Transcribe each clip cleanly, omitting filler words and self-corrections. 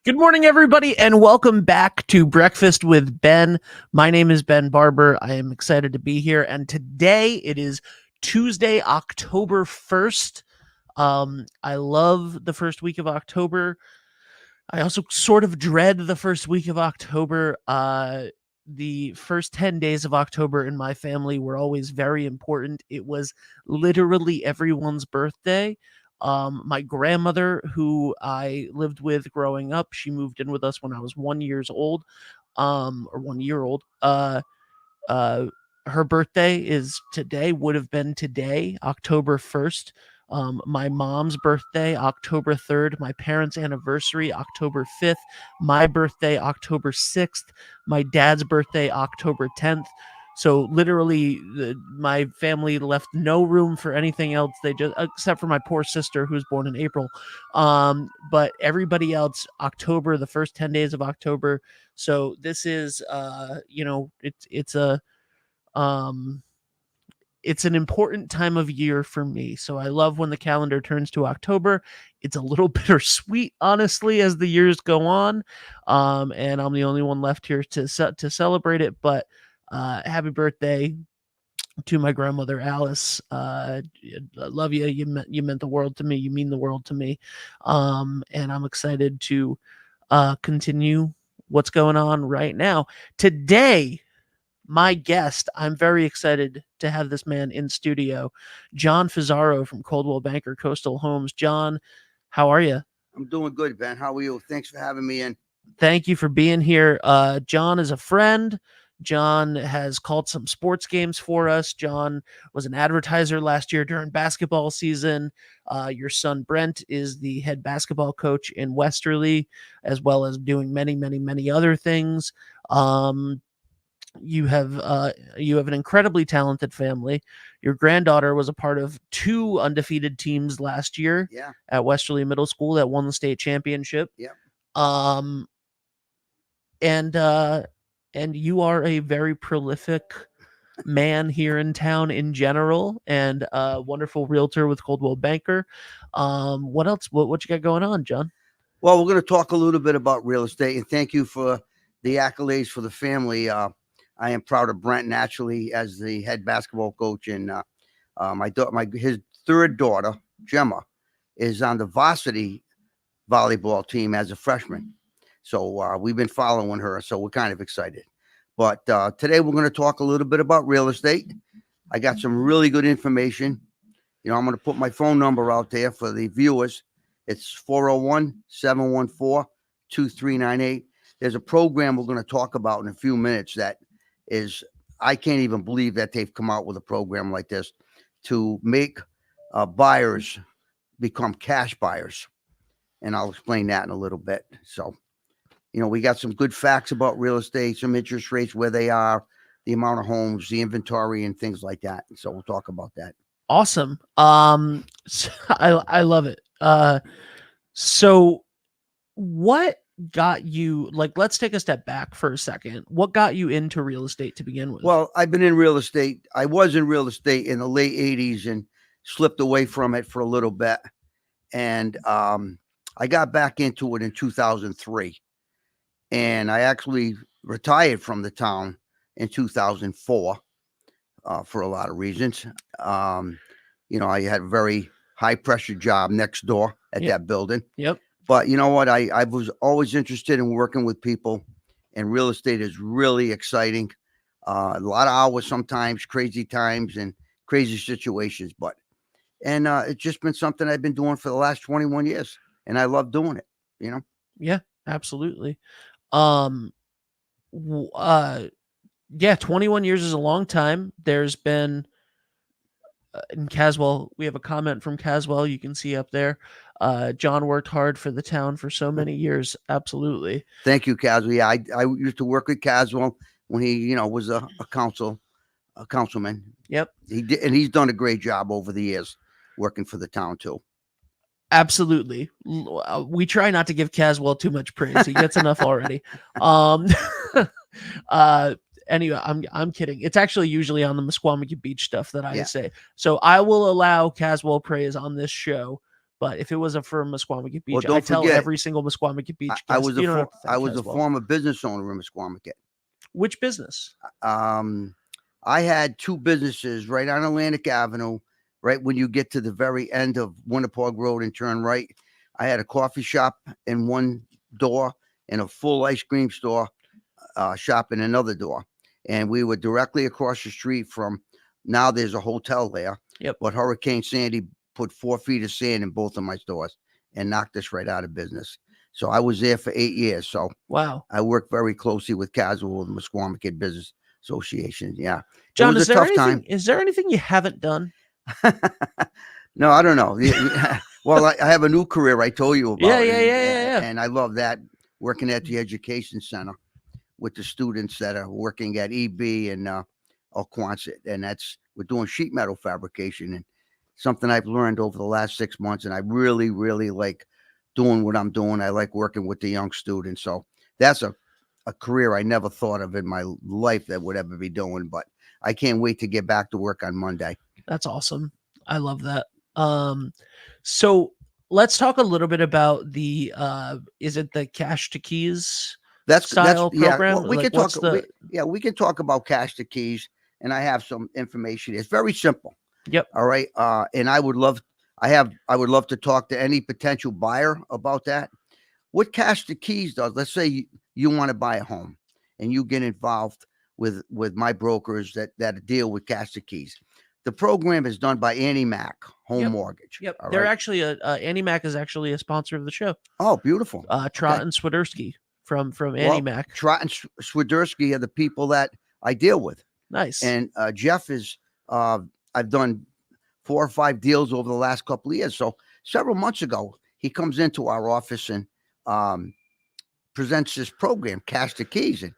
Good morning, everybody, and welcome back to Breakfast with Ben. My name is Ben Barber. I am excited to be here, and today it is Tuesday, October 1st. I love the first week of October. I also sort of dread the first week of October. The first 10 days of October in my family were always very important. It was literally everyone's birthday. My grandmother, who I lived with growing up, she moved in with us when I was 1 years old, or 1 year old. Uh, her birthday is today, would have been today, October 1st. My mom's birthday, October 3rd. My parents' anniversary, October 5th. My birthday, October 6th. My dad's birthday, October 10th. So literally, my family left no room for anything else. They just, except for my poor sister, who was born in April. But everybody else, October, the first 10 days of October. So this is, um, it's an important time of year for me. So I love when the calendar turns to October. It's a little bittersweet, honestly, as the years go on. And I'm the only one left here to celebrate it. But happy birthday to my grandmother Alice. I love you. You meant the world to me. You mean the world to me. And I'm excited to continue what's going on right now. Today, my guest, I'm very excited to have this man in studio, John Fusaro from Coldwell Banker Coastal Homes. John, how are you? I'm doing good, Ben. How are you? Thanks for having me in. Thank you for being here. John is a friend. John has called some sports games for us. John was an advertiser last year during basketball season. Your son Brent is the head basketball coach in Westerly, as well as doing many, many, many other things. You have an incredibly talented family. Your granddaughter was a part of two undefeated teams last year Yeah. at Westerly Middle School that won the state championship. Yeah. Um, and you are a very prolific man here in town in general, and a wonderful realtor with Coldwell Banker. What else? What you got going on, John? Well, we're going to talk a little bit about real estate, and thank you for the accolades for the family. I am proud of Brent naturally as the head basketball coach, and his third daughter Gemma is on the varsity volleyball team as a freshman. So we've been following her, so we're kind of excited. But today we're going to talk a little bit about real estate. I got some really good information. I'm going to put my phone number out there for the viewers. It's 401-714-2398. There's a program we're going to talk about in a few minutes that is, I can't even believe that they've come out with a program like this to make buyers become cash buyers. And I'll explain that in a little bit. So, we got some good facts about real estate, some interest rates, where they are, the amount of homes, the inventory, and things like that. So we'll talk about that. Awesome. So I love it. So what got you, let's take a step back for a second. What got you into real estate to begin with? Well, I've been in real estate. I was in real estate in the late 80s and slipped away from it for a little bit. And I got back into it in 2003. And I actually retired from the town in 2004 for a lot of reasons. I had a very high pressure job next door at that building. Yep. But you know what? I was always interested in working with people, and real estate is really exciting. A lot of hours sometimes, crazy times and crazy situations. And it's just been something I've been doing for the last 21 years, and I love doing it, Yeah, absolutely. 21 years is a long time. There's been in Caswell, we have a comment from Caswell you can see up there. John worked hard for the town for so many years. Absolutely. Thank you, Caswell. Yeah, I used to work with Caswell when he, was a councilman. Yep. He did, and he's done a great job over the years working for the town too. Absolutely. We try not to give Caswell too much praise. He gets enough already. Anyway, I'm kidding. It's actually usually on the Musqueamackie Beach stuff that I say. So I will allow Caswell praise on this show, But if it was from Musquamacut Well, Beach, don't I tell forget, every single Musquamacut Beach I guest, was you don't have to I thank was a Caswell. former business owner in Squamicut. Which business? I had two businesses right on Atlantic Avenue, right when you get to the very end of Winnipeg Road and turn right. I had a coffee shop in one door and a full ice cream store shop in another door. And we were directly across the street from, now there's a hotel there. Yep. But Hurricane Sandy put 4 feet of sand in both of my stores and knocked us right out of business. So I was there for 8 years. So Wow. I worked very closely with Caswell and the Squamicut Business Association. Yeah. John, it was a tough time. Is there anything you haven't done? No, I don't know. Well, I have a new career I told you about. Yeah. And I love that, working at the education center with the students that are working at EB and Quonset. And we're doing sheet metal fabrication, and something I've learned over the last 6 months. And I really, really like doing what I'm doing. I like working with the young students. So that's a career I never thought of in my life that would ever be doing, but I can't wait to get back to work on Monday. That's awesome. I love that. So let's talk a little bit about the is it the Cash to Keys style program? Well, we can talk about Cash to Keys, and I have some information. It's very simple. Yep. All right. And I would love to talk to any potential buyer about that. What Cash to Keys does, let's say you want to buy a home and you get involved with my brokers that deal with Cash to Keys. The program is done by Annie Mac Home Mortgage. Yep. They're actually Annie Mac is actually a sponsor of the show. Oh, beautiful. Trot and Swiderski from Annie Mac. Trot and Swiderski are the people that I deal with. Nice. And Jeff is I've done 4 or 5 deals over the last couple of years. So several months ago, he comes into our office and presents this program, Cash to Keys, and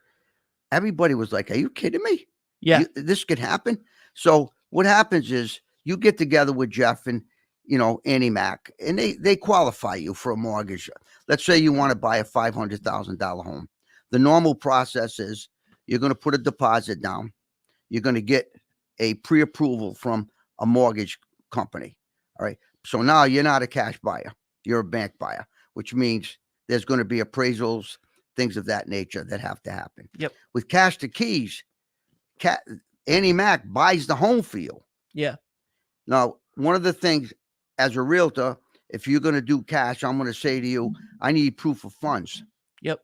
everybody was like, "Are you kidding me? Yeah, this could happen." So what happens is you get together with Jeff and Annie Mac, and they qualify you for a mortgage. Let's say you want to buy a $500,000 home. The normal process is you're going to put a deposit down. You're going to get a pre-approval from a mortgage company. All right. So now you're not a cash buyer. You're a bank buyer, which means there's going to be appraisals, things of that nature that have to happen. Yep. With Cash to Keys, Annie Mac buys the home for you. Yeah. Now, one of the things as a realtor, if you're going to do cash, I'm going to say to you, I need proof of funds. Yep.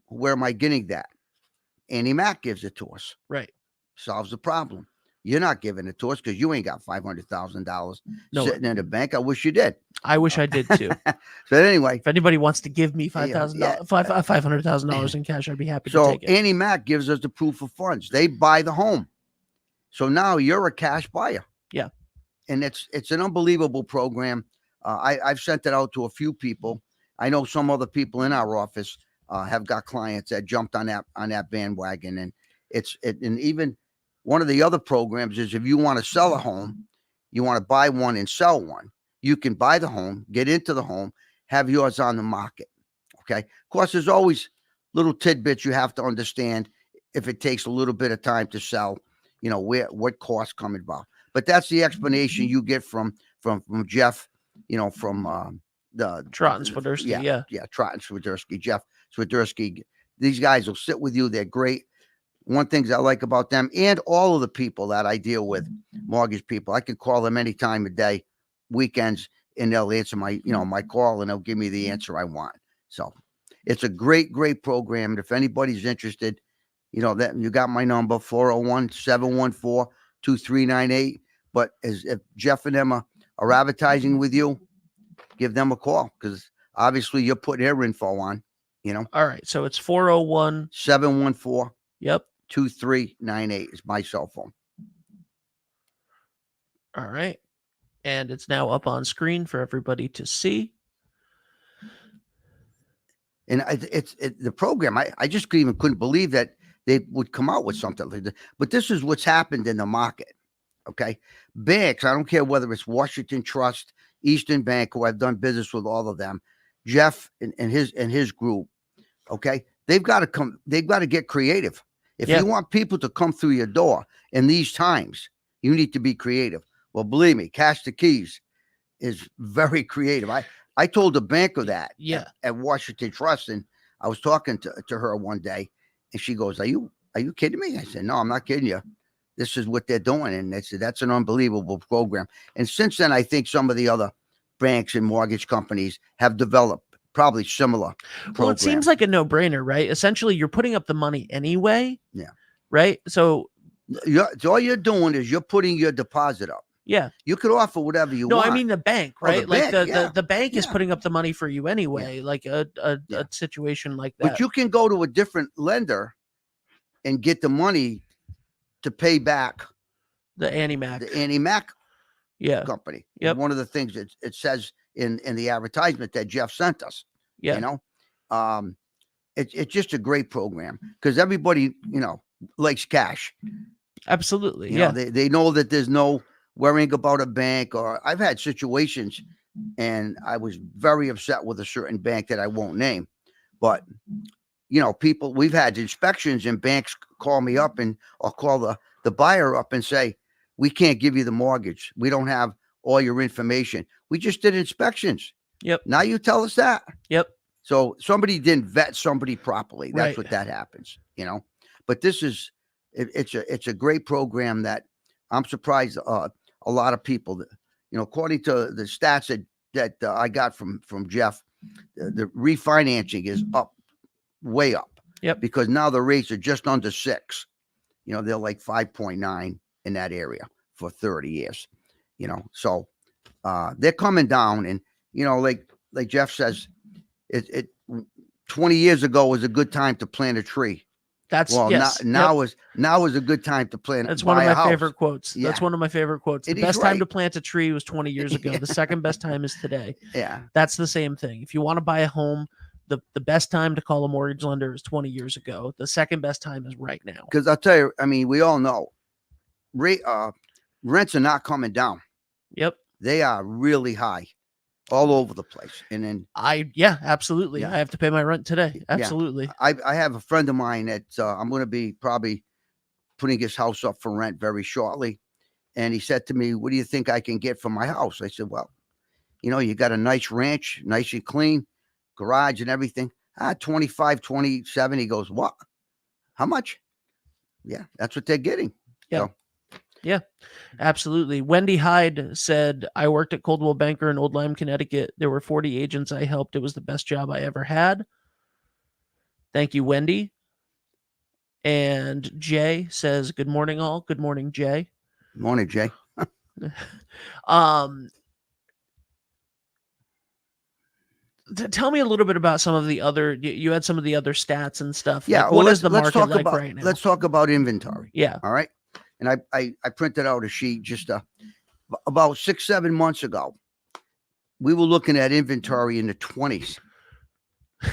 Where am I getting that? Annie Mac gives it to us. Right. Solves the problem. You're not giving it to us because you ain't got $500,000 sitting in the bank. I wish you did. I wish I did too. So anyway, if anybody wants to give me $500,000 in cash, I'd be happy to take it. So Annie Mac gives us the proof of funds. They buy the home. So now you're a cash buyer. Yeah. And it's an unbelievable program. I've sent it out to a few people. I know some other people in our office have got clients that jumped on that bandwagon. And and even one of the other programs is if you want to sell a home, you want to buy one and sell one, you can buy the home, get into the home, have yours on the market. Okay. Of course, there's always little tidbits you have to understand if it takes a little bit of time to sell, what costs come involved. But that's the explanation you get from Jeff, from the Trot and Swiderski. Yeah. Trot and Swiderski, Jeff Swiderski. These guys will sit with you. They're great. One thing I like about them and all of the people that I deal with, mortgage people, I can call them any time of day, weekends, and they'll answer my call and they'll give me the answer I want. So it's a great, great program. And if anybody's interested, that you got my number, 401-714-2398. But if Jeff and them are advertising with you, give them a call because obviously you're putting their info on, All right. So it's 401-714. Yep. 2398 is my cell phone. All right. And it's now up on screen for everybody to see. And it's the program. I just couldn't believe that they would come out with something like that. But this is what's happened in the market. Okay. Banks, I don't care whether it's Washington Trust, Eastern Bank, who I've done business with all of them, Jeff and his group. Okay. They've got to get creative. If you want people to come through your door in these times, you need to be creative. Well, believe me, Cash to Keys, is very creative. I told the banker that Yeah. at Washington Trust, and I was talking to her one day, and she goes, "Are you kidding me?" I said, "No, I'm not kidding you. This is what they're doing," and they said that's an unbelievable program. And since then, I think some of the other banks and mortgage companies have developed probably similar programs. Well, it seems like a no-brainer, right? Essentially, you're putting up the money anyway. Yeah. Right. So all you're doing is you're putting your deposit up. yeah. You could offer whatever you No, want. I mean the bank, Oh, the right? Like bank, the bank is yeah. putting up the money for you anyway, like a situation like that. But you can go to a different lender and get the money to pay back the Annie Mac. Yeah. company. Yep. One of the things it says in the advertisement that Jeff sent us. Yeah. You know, it's just a great program because everybody, likes cash. Absolutely. You know, they know that there's no worrying about a bank. Or I've had situations, and I was very upset with a certain bank that I won't name, but people, we've had inspections, and banks call me up or call the buyer up and say, "We can't give you the mortgage. We don't have all your information. We just did inspections." Yep. Now you tell us that. Yep. So somebody didn't vet somebody properly. That's Right. what that happens, But this is it's a great program that I'm surprised a lot of people, according to the stats that I got from Jeff, the refinancing is up, way up. Yep. Because now the rates are just under 6. They're like 5.9 in that area for 30 years. So they're coming down, and like Jeff says, it 20 years ago was a good time to plant a tree. That's now is a good time to plant. That's one of my favorite quotes. Yeah. That's one of my favorite quotes. The best time to plant a tree was 20 years ago. The second best time is today. Yeah. That's the same thing. If you want to buy a home, the best time to call a mortgage lender is 20 years ago. The second best time is right now. Because I'll tell you, I mean, we all know rents are not coming down. Yep. They are really high all over the place. And then absolutely. Yeah. I have to pay my rent today. Absolutely. I have a friend of mine that I'm going to be probably putting his house up for rent very shortly. And he said to me, "What do you think I can get for my house?" I said, "Well, you got a nice ranch, nice and clean, garage and everything. 25, 27. He goes, "What? How much?" Yeah, that's what they're getting. Yeah. So, yeah, absolutely. Wendy Hyde said, "I worked at Coldwell Banker in Old Lyme, Connecticut. There were 40 agents I helped. It was the best job I ever had." Thank you, Wendy. And Jay says, "Good morning, all." Good morning, Jay. Morning, Jay. Tell me a little bit about some of the other. You had some of the other stats and stuff. Yeah. Like, what is the market like right now? Let's talk about inventory. Yeah. All right. And I printed out a sheet just about 6-7 months ago. We were looking at inventory in the 20s.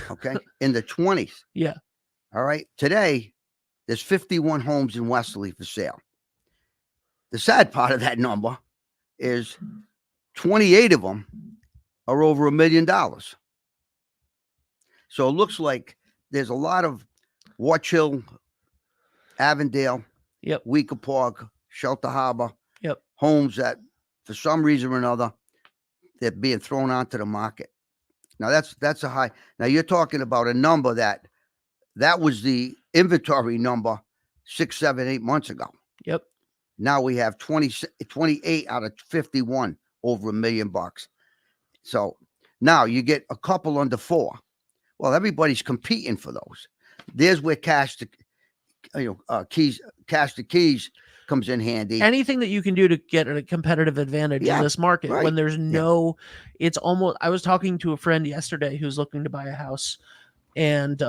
Okay. In the 20s. Yeah. All right. Today, there's 51 homes in Westerly for sale. The sad part of that number is 28 of them are over $1 million. So it looks like there's a lot of Watch Hill, Avondale, Weekapaug, Shelter Harbor, homes that for some reason or another, they're being thrown onto the market. Now that's a high. Now you're talking about a number that was the inventory number 6, 7, 8 months ago. Yep. Now we have 28 out of 51 over $1 million. So now you get a couple under 4. Well, everybody's competing for those. There's where cash to keys comes in handy. Anything that you can do to get a competitive advantage in this market when there's it's almost. I was talking to a friend yesterday who's looking to buy a house and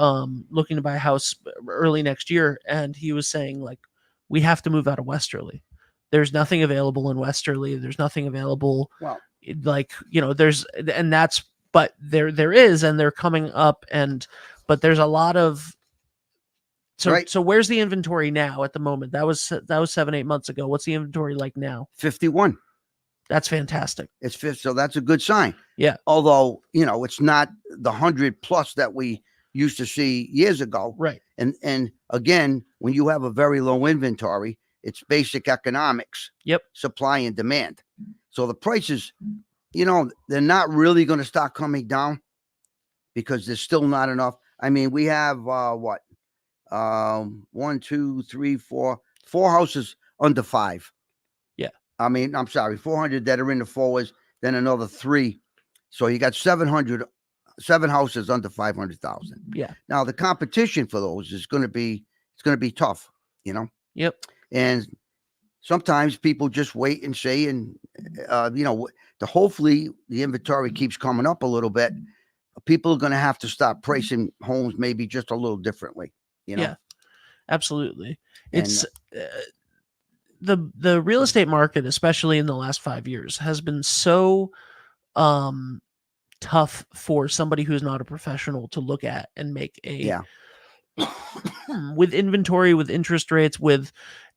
looking to buy a house early next year, and he was saying, like, we have to move out of Westerly. There's nothing available in Westerly. There's nothing available. Well, but there is, and they're coming up, but there's a lot of. So where's the inventory now at the moment? That was 7-8 months ago. What's the inventory like now? 51. That's fantastic. It's 50, so that's a good sign. Yeah. Although, it's not the 100 plus that we used to see years ago. Right. And again, when you have a very low inventory, it's basic economics. Yep. Supply and demand. So the prices they're not really going to start coming down because there's still not enough. I mean, we have what? One, two, three, four houses under five. Yeah. I mean, I'm sorry, 400 that are in the fours, then another three. So you got 7 houses under 500,000. Yeah. Now the competition for those is going to be tough, Yep. and sometimes people just wait and see, and hopefully the inventory keeps coming up a little bit. People are going to have to start pricing homes maybe just a little differently. Yeah. Absolutely. And It's the real estate market, especially in the last 5 years, has been so tough for somebody who's not a professional to look at and make a yeah, with inventory, with interest rates, with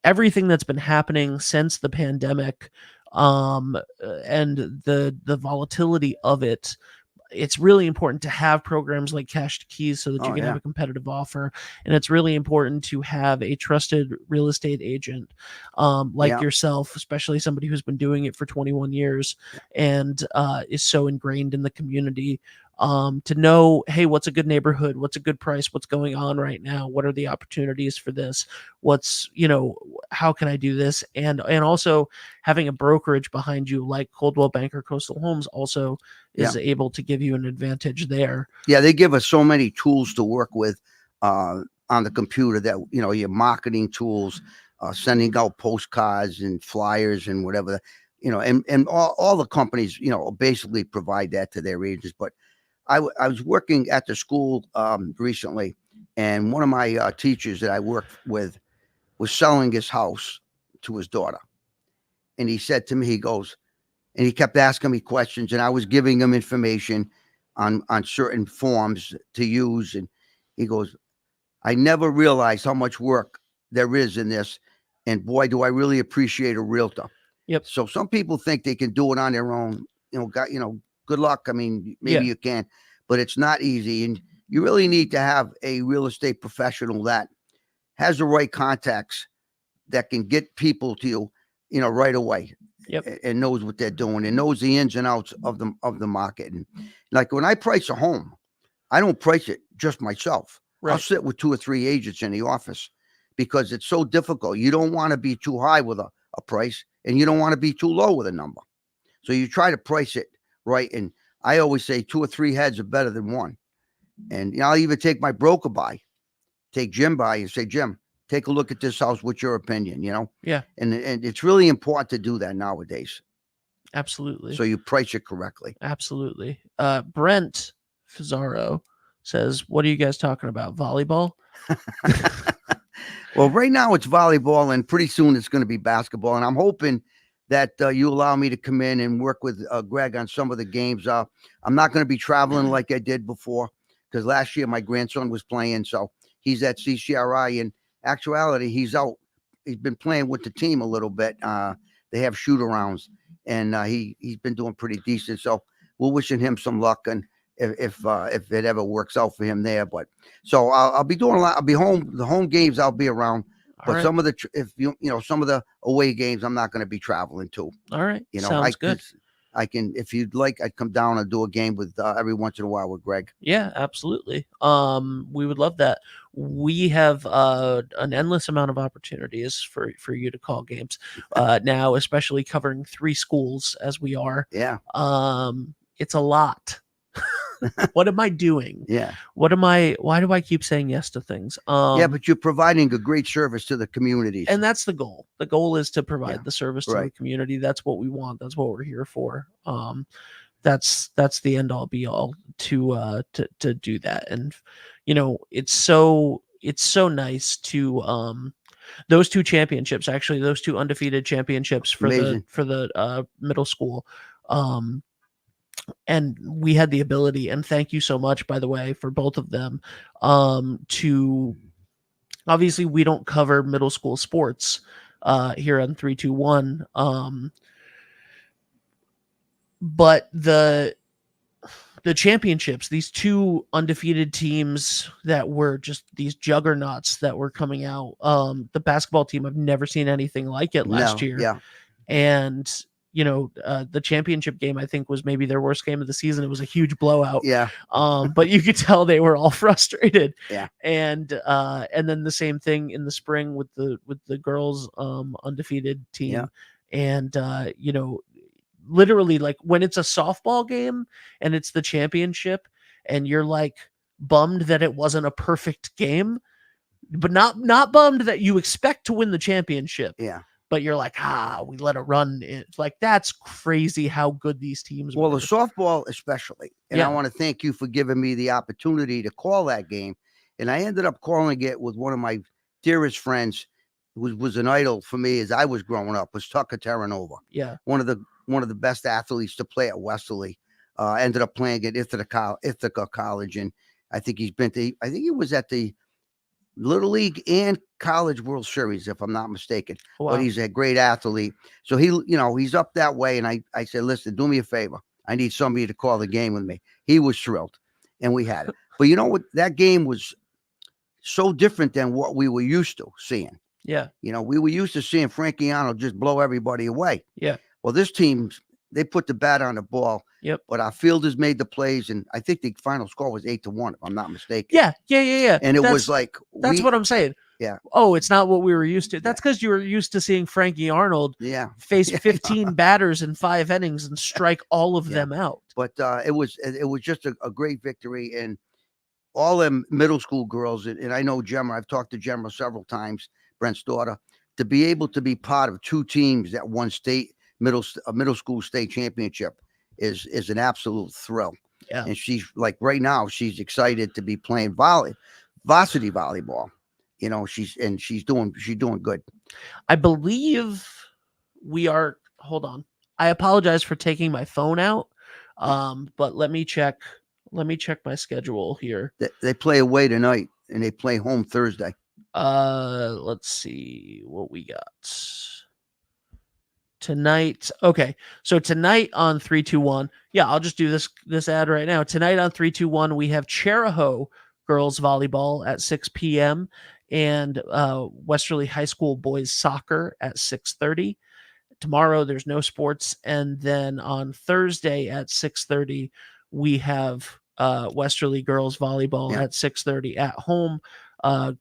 everything that's been happening since the pandemic, and the volatility of it. It's really important to have programs like Cash to Keys so that you oh can have yeah, a competitive offer. And it's really important to have a trusted real estate agent, like yeah, yourself, especially somebody who's been doing it for 21 years and is so ingrained in the community, to know, hey, what's a good neighborhood? What's a good price? What's going on right now? What are the opportunities for this? How can I do this? And also having a brokerage behind you like Coldwell Banker Coastal Homes also yeah. is able to give you an advantage there. Yeah, they give us so many tools to work with on the computer that your marketing tools, sending out postcards and flyers and whatever, and all the companies basically provide that to their agents. But I was working at the school recently, and one of my teachers that I worked with was selling his house to his daughter, and he said to me, he goes, and he kept asking me questions, and I was giving him information on certain forms to use, and he goes, I never realized how much work there is in this, and boy, do I really appreciate a realtor. Yep. So some people think they can do it on their own. Good luck. I mean, maybe you can, but it's not easy, and you really need to have a real estate professional that has the right contacts that can get people to you, right away. Yep. And knows what they're doing and knows the ins and outs of the market. And like when I price a home, I don't price it just myself. Right. I'll sit with 2 or 3 agents in the office because it's so difficult. You don't want to be too high with a price, and you don't want to be too low with a number. So you try to price it right. And I always say 2 or 3 heads are better than one. And I'll even take my broker by, take Jim by, and say, Jim, take a look at this house. What's your opinion? Yeah. And it's really important to do that nowadays. Absolutely. So you price it correctly. Absolutely. Brent Fusaro says, what are you guys talking about? Volleyball? Well, right now it's volleyball, and pretty soon it's going to be basketball. And I'm hoping that you allow me to come in and work with Greg on some of the games. I'm not going to be traveling like I did before because last year my grandson was playing. So he's at CCRI. In actuality, he's out. He's been playing with the team a little bit. They have shoot-arounds, and he's been doing pretty decent. So we're wishing him some luck, and if it ever works out for him there. But so I'll be doing a lot. I'll be home. The home games I'll be around. But right. some of the some of the away games I'm not going to be traveling to. All right. Sounds good. I can, if you'd like, I'd come down and do a game with every once in a while with Greg. Yeah, absolutely. We would love that. We have an endless amount of opportunities for you to call games now, especially covering 3 schools as we are. Yeah. It's a lot. What am I doing? Yeah. Why do I keep saying yes to things? Yeah, but you're providing a great service to the communities. And that's the goal. The goal is to provide the service to the right. community. That's what we want. That's what we're here for. That's the end all be all to do that. And it's so nice to those 2 championships, actually those 2 undefeated championships for Amazing. the middle school. And we had the ability, and thank you so much, by the way, for both of them, to obviously we don't cover middle school sports here on 321, but the championships, these 2 undefeated teams that were just these juggernauts that were coming out, the basketball team, I've never seen anything like it last year. Yeah. And the championship game, I think, was maybe their worst game of the season. It was a huge blowout. Yeah. But you could tell they were all frustrated. Yeah. And then the same thing in the spring with the girls undefeated team. And literally, like, when it's a softball game and it's the championship and you're like bummed that it wasn't a perfect game, but not bummed that you expect to win the championship. Yeah. But you're like, we let it run. It's like, that's crazy how good these teams Well, were. the softball especially. And I want to thank you for giving me the opportunity to call that game. And I ended up calling it with one of my dearest friends, who was an idol for me as I was growing up, was Tucker Terranova. Yeah. One of the best athletes to play at Westerly. Ended up playing at Ithaca College. And I think he was at the Little League and College World Series, if I'm not mistaken. Wow. But he's a great athlete. So he's up that way. And I said, listen, do me a favor. I need somebody to call the game with me. He was thrilled, and we had it. But you know what? That game was so different than what we were used to seeing. Yeah. We were used to seeing Frankie Arnold just blow everybody away. Yeah. Well, this team, they put the bat on the ball. Yep. But our fielders made the plays, and I think the final score was 8-1, if I'm not mistaken. Yeah. And it was like, that's what I'm saying. Yeah. Oh, it's not what we were used to. That's because you were used to seeing Frankie Arnold face 15 batters in 5 innings and strike all of them out. But it was just a great victory. And all them middle school girls, and I know Gemma, I've talked to Gemma several times, Brent's daughter, to be able to be part of 2 teams that won middle school state championship is an absolute thrill. Yeah. And she's like, right now, she's excited to be playing varsity volleyball. She's doing good. I believe we are. Hold on. I apologize for taking my phone out. But let me check my schedule here. They play away tonight and they play home Thursday. Let's see what we got tonight. Okay. So tonight on 321. Yeah, I'll just do this ad right now. Tonight on 321, we have Cherahoe girls volleyball at 6 p.m. and Westerly High School boys soccer at 6:30. Tomorrow there's no sports, and then on Thursday at 6:30 we have Westerly girls volleyball at 6:30 at home.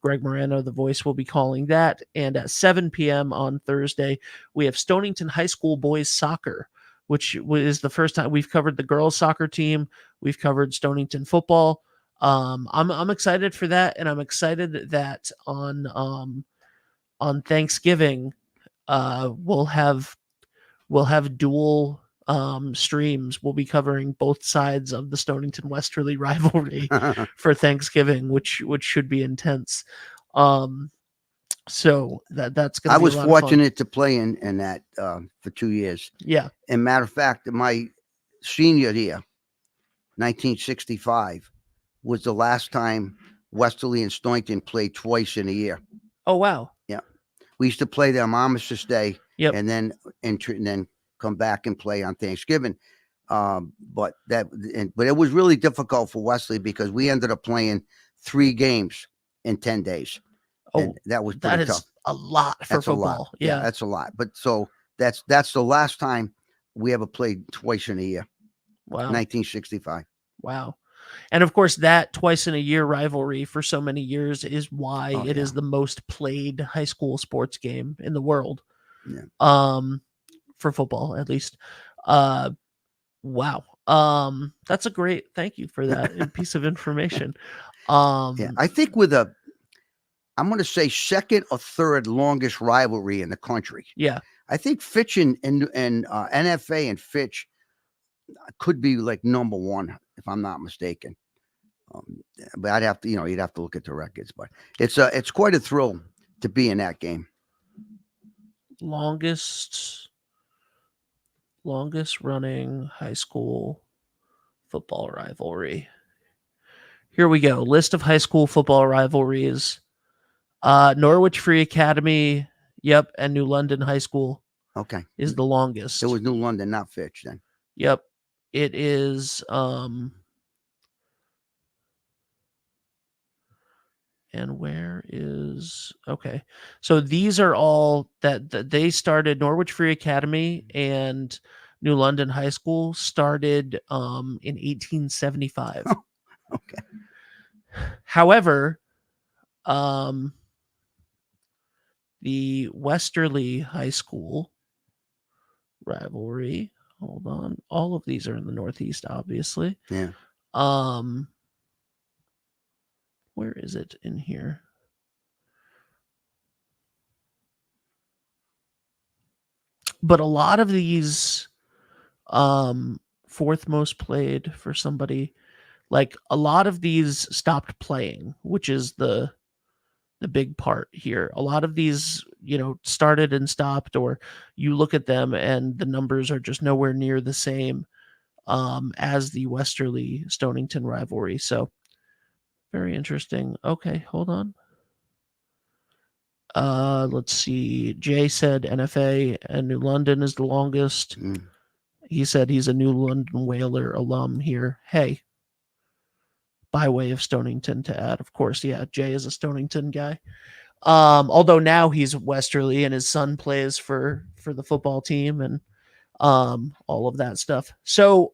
Greg Moreno, the voice, will be calling that. And at 7 p.m. on Thursday, we have Stonington High School boys soccer, which is the first time we've covered the girls soccer team. We've covered Stonington football. I'm excited for that, and I'm excited that on Thanksgiving, we'll have dual streams. We'll be covering both sides of the Stonington Westerly rivalry for Thanksgiving, which should be intense. So that's gonna. I was fortunate to play in that for 2 years. Yeah. And matter of fact, my senior year, 1965, was the last time Westerly and Stonington played twice in a year. Oh wow. Yeah. We used to play them Armistice Day, and then come back and play on Thanksgiving. But it was really difficult for Wesley because we ended up playing 3 games in 10 days. Oh, and that was pretty tough. A lot for football. Yeah, that's a lot. But so that's the last time we ever played twice in a year. Wow. 1965. Wow. And of course, that twice in a year rivalry for so many years is why it is the most played high school sports game in the world. Yeah. For football, at least. Wow. That's a great, thank you for that piece of information. I think I'm going to say second or third longest rivalry in the country. Yeah. I think Fitch and NFA and Fitch could be like number 1, if I'm not mistaken. But I'd have to, you'd have to look at the records. But it's quite a thrill to be in that game. Longest running high school football rivalry. Here we go. List of high school football rivalries. Norwich Free Academy, and New London High School. Okay. Is the longest. It was New London, not Fitch then. Yep. It is And where is okay? So these are all that they started. Norwich Free Academy and New London High School started in 1875. Okay. However, um, the Westerly High School rivalry. Hold on, all of these are in the Northeast, obviously. Yeah. Um, where is it in here? But a lot of these fourth most played for somebody, like a lot of these stopped playing, which is the big part here. A lot of these, started and stopped, or you look at them and the numbers are just nowhere near the same as the Westerly Stonington rivalry. So very interesting. Okay, hold on. Let's see. Jay said NFA and New London is the longest. He said he's a New London Whaler alum here. Hey, by way of Stonington to add, of course. Yeah, Jay is a Stonington guy. Although now he's Westerly and his son plays for the football team and all of that stuff. So,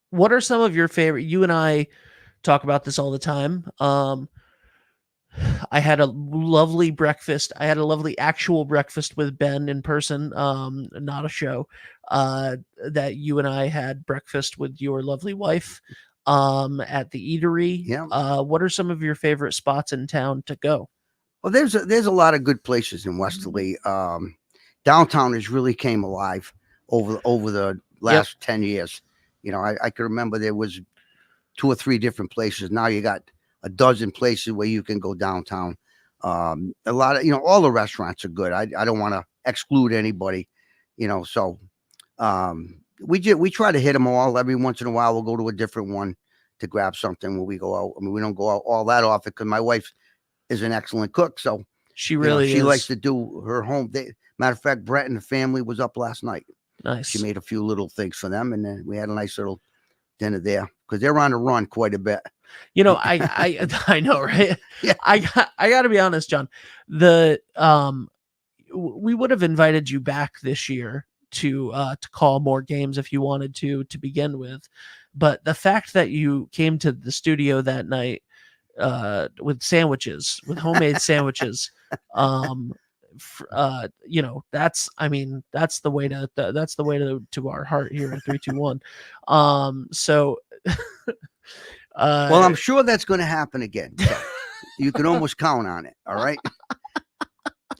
what are some of your favorite? You and I talk about this all the time. I had a lovely breakfast. I had a lovely actual breakfast with Ben in person, not a show. That you and I had breakfast with your lovely wife at the eatery. Yeah. What are some of your favorite spots in town to go? Well, there's a lot of good places in Westerly. Downtown has really came alive over the Yep. last 10 years. I can remember there was 2 or 3 different places. Now you got a dozen places where you can go downtown. A lot of, all the restaurants are good. I don't want to exclude anybody, so we try to hit them all. Every once in a while, we'll go to a different one to grab something when we go out. I mean, we don't go out all that often because my wife is an excellent cook. So She really she is. likes to do her home. Matter of fact, Brett and the family was up last night. Nice. She made a few little things for them, and then we had a nice little dinner there because they're on the run quite a bit. I know, right? Yeah. I got to be honest, John. We would have invited you back this year to call more games if you wanted to begin with, but the fact that you came to the studio that night with sandwiches, with homemade sandwiches, that's that's the way to our heart here at 321. So Well, I'm sure that's going to happen again. So you can almost count on it. All right.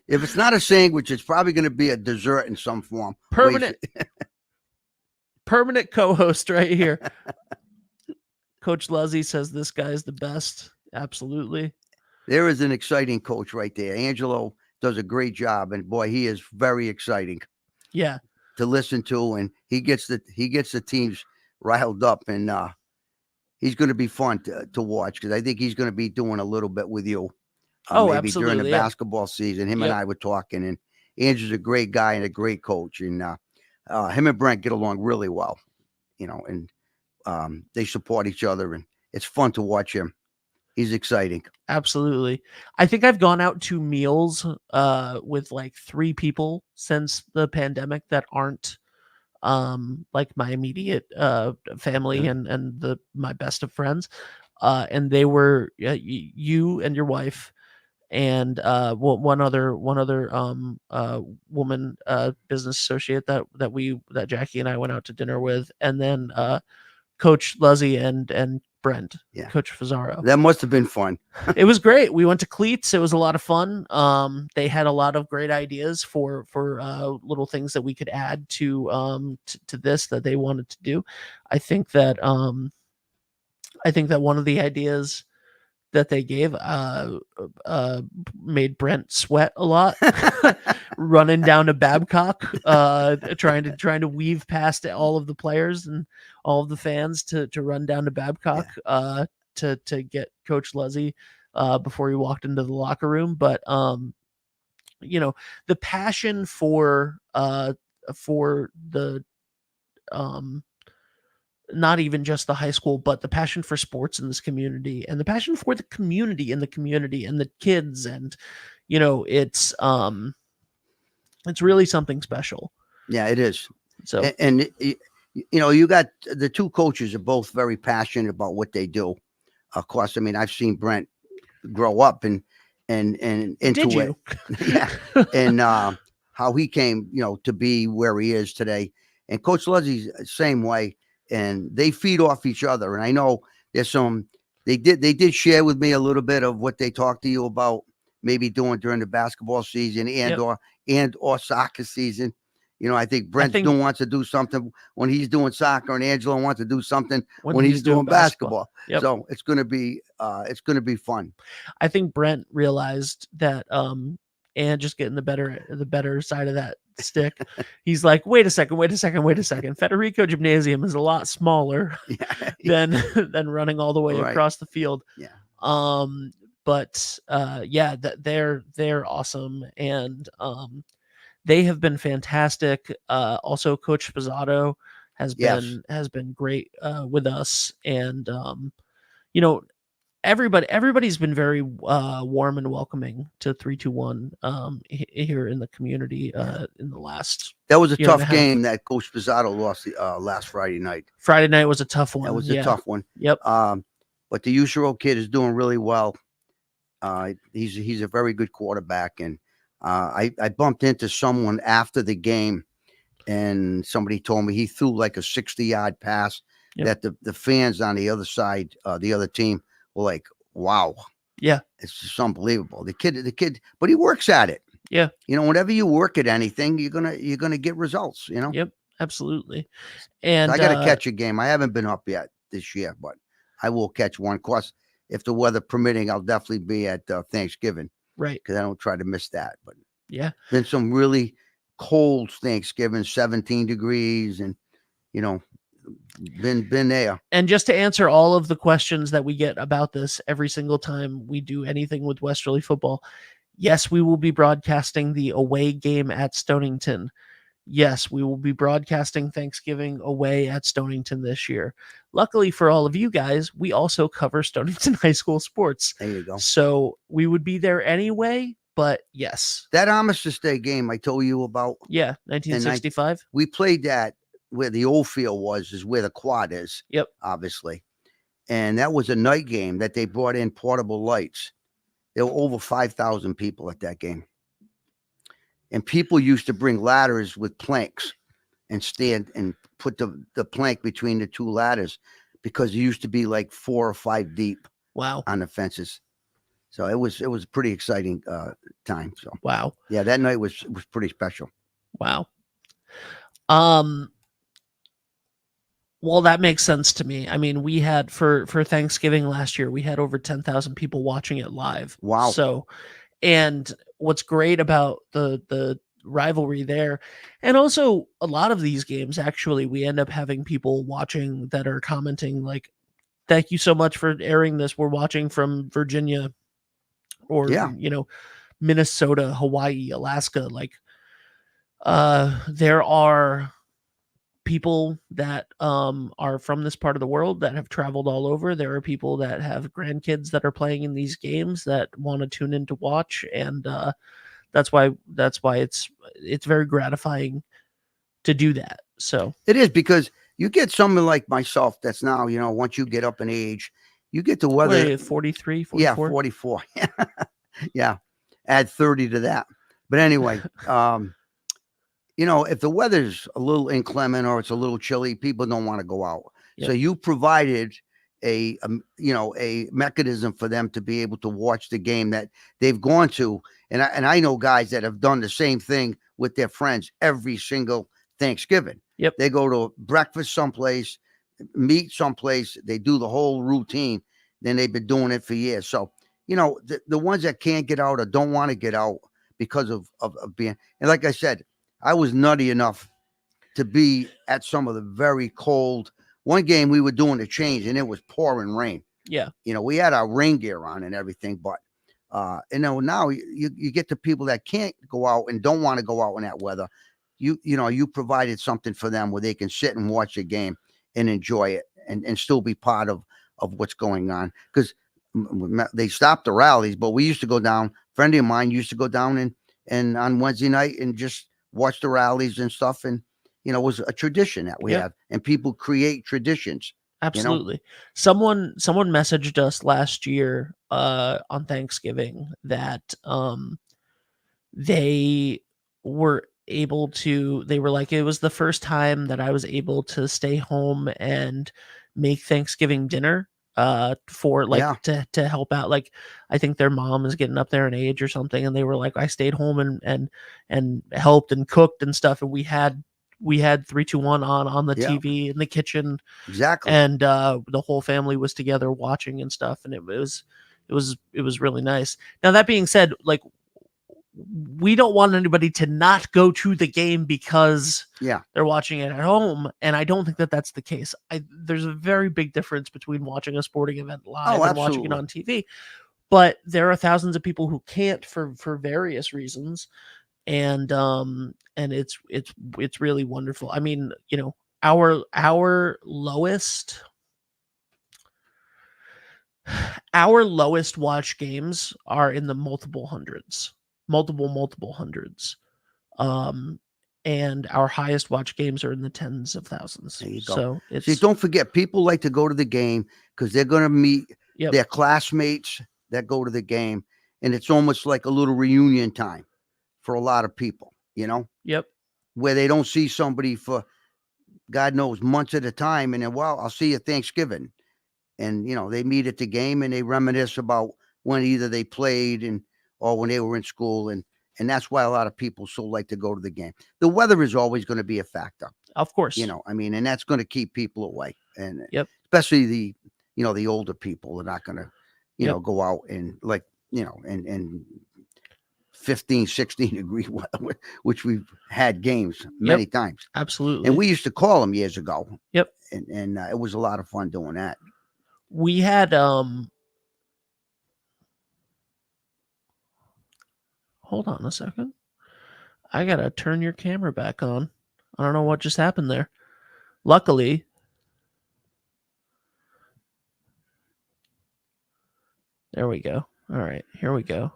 If it's not a sandwich, it's probably going to be a dessert in some form. permanent co-host right here. Coach Luzzy says this guy is the best. Absolutely. There is an exciting coach right there. Angelo does a great job, and boy, he is very exciting. Yeah. To listen to, and he gets the teams riled up, and he's going to be fun to watch because I think he's going to be doing a little bit with you. Maybe absolutely, during the basketball season. Him and I were talking, and Andrew's a great guy and a great coach, and him and Brent get along really well, and they support each other, and it's fun to watch him. He's exciting. Absolutely. I think I've gone out to meals with like 3 people since the pandemic that aren't like my immediate family and my best of friends. And they were you and your wife and one other woman business associate that Jackie and I went out to dinner with, and then Coach Luzzy and Brent, Coach Fusaro. That must have been fun. It was great. We went to Cleats. It was a lot of fun. They had a lot of great ideas for little things that we could add to this that they wanted to do. I think that one of the ideas that they gave made Brent sweat a lot, running down to Babcock, trying to weave past all of the players and all of the fans to run down to Babcock to get Coach Luzzy before he walked into the locker room. But the passion for the not even just the high school, but the passion for sports in this community and the passion for the community in the community and the kids. And, it's really something special. Yeah, it is. So, You got the two coaches are both very passionate about what they do. Of course, I mean, I've seen Brent grow up and did into it. you? Yeah. And how he came, to be where he is today. And Coach Leslie's the same way. And they feed off each other. And I know there's they did share with me a little bit of what they talked to you about maybe doing during the basketball season Yep. or soccer season. I think Brent think- wants to do something when he's doing soccer, and Angelo wants to do something when he's doing doing basketball. Yep. So it's gonna be fun. I think Brent realized that and just getting the better side of that stick. He's like, wait a second. Federico Gymnasium is a lot smaller than running all the way across the field. Yeah. But they're awesome, and they have been fantastic. Also, Coach Fusaro has been great with us, and everybody's been very warm and welcoming to 321 here in the community in the last. That was a tough game that Coach Fusaro lost last Friday night. Friday night was a tough one. That was a tough one. Yep. But the Fusaro kid is doing really well. He's a very good quarterback, and I bumped into someone after the game, and somebody told me he threw like a 60-yard pass that the fans on the other side, the other team, were like, "Wow, yeah, it's just unbelievable." The kid, but he works at it. Yeah, whenever you work at anything, you're gonna get results. Yep, absolutely. And I got to catch a game. I haven't been up yet this year, but I will catch one. Of course, if the weather permitting, I'll definitely be at Thanksgiving. Right. Because I don't try to miss that. But yeah, been some really cold Thanksgiving, 17 degrees, and been there. And just to answer all of the questions that we get about this every single time we do anything with Westerly football, yes, we will be broadcasting the away game at Stonington. Yes, we will be broadcasting Thanksgiving away at Stonington this year. Luckily for all of you guys, we also cover Stonington High School sports. There you go. So we would be there anyway, but yes. That Armistice Day game I told you about. Yeah, 1965. We played that where the old field is where the quad is. Yep. Obviously. And that was a night game that they brought in portable lights. There were over 5,000 people at that game. And people used to bring ladders with planks and stand and put the plank between the two ladders because it used to be like 4 or 5 deep. Wow. On the fences. So it was a pretty exciting time. So wow. Yeah, that night was pretty special. Wow. Well, that makes sense to me. I mean, we had for Thanksgiving last year, we had over 10,000 people watching it live. Wow. So, and what's great about the rivalry there, and also a lot of these games, actually, we end up having people watching that are commenting like, "Thank you so much for airing this. We're watching from Virginia, or Minnesota, Hawaii, Alaska." Like, there are people that are from this part of the world that have traveled all over. There are people that have grandkids that are playing in these games that want to tune in to watch, and that's why it's very gratifying to do that. So it is, because you get someone like myself that's now, once you get up in age, you get the weather. 43, 44? Yeah, 44. Yeah. Add 30 to that. But anyway, if the weather's a little inclement or it's a little chilly, people don't want to go out. Yep. So you provided a mechanism for them to be able to watch the game that they've gone to. And I know guys that have done the same thing with their friends every single Thanksgiving. Yep. They go to breakfast someplace, meet someplace, they do the whole routine. Then they've been doing it for years. So, the ones that can't get out or don't want to get out because of being, and like I said, I was nutty enough to be at some of the very cold. One game we were doing the change and it was pouring rain. Yeah. We had our rain gear on and everything, but now you get the people that can't go out and don't want to go out in that weather. You provided something for them where they can sit and watch a game and enjoy it and still be part of what's going on. Because they stopped the rallies, but we used to go down. A friend of mine used to go down and on Wednesday night and just watch the rallies and stuff. And, it was a tradition that we Yep. have. And people create traditions. Absolutely. Someone messaged us last year on Thanksgiving that they were they were like, it was the first time that I was able to stay home and make Thanksgiving dinner for like to help out. Like, I think their mom is getting up there in age or something, and they were like, I stayed home and helped and cooked and stuff, and we had 3-2-1 on the TV in the kitchen. Exactly. And the whole family was together watching and stuff, and it was really nice. Now, that being said, like, we don't want anybody to not go to the game because they're watching it at home, and I don't think that that's the case. There's a very big difference between watching a sporting event live and watching it on TV. But there are thousands of people who can't for various reasons, and it's really wonderful. I mean, our lowest watch games are in the multiple hundreds. And our highest watch games are in the tens of thousands. There you go. So See, don't forget, people like to go to the game because they're going to meet their classmates that go to the game, and it's almost like a little reunion time for a lot of people, where they don't see somebody for God knows months at a time, and then, well, I'll see you Thanksgiving, and they meet at the game and they reminisce about when either they played or when they were in school, and that's why a lot of people so like to go to the game. The weather is always going to be a factor, of course. And that's going to keep people away, and especially the older people are not going to, go out and and 15, 16 degree weather, which we've had games many times. Absolutely. And we used to call them years ago. Yep. And it was a lot of fun doing that. We had hold on a second. I gotta turn your camera back on. I don't know what just happened there. Luckily, there we go. All right, here we go.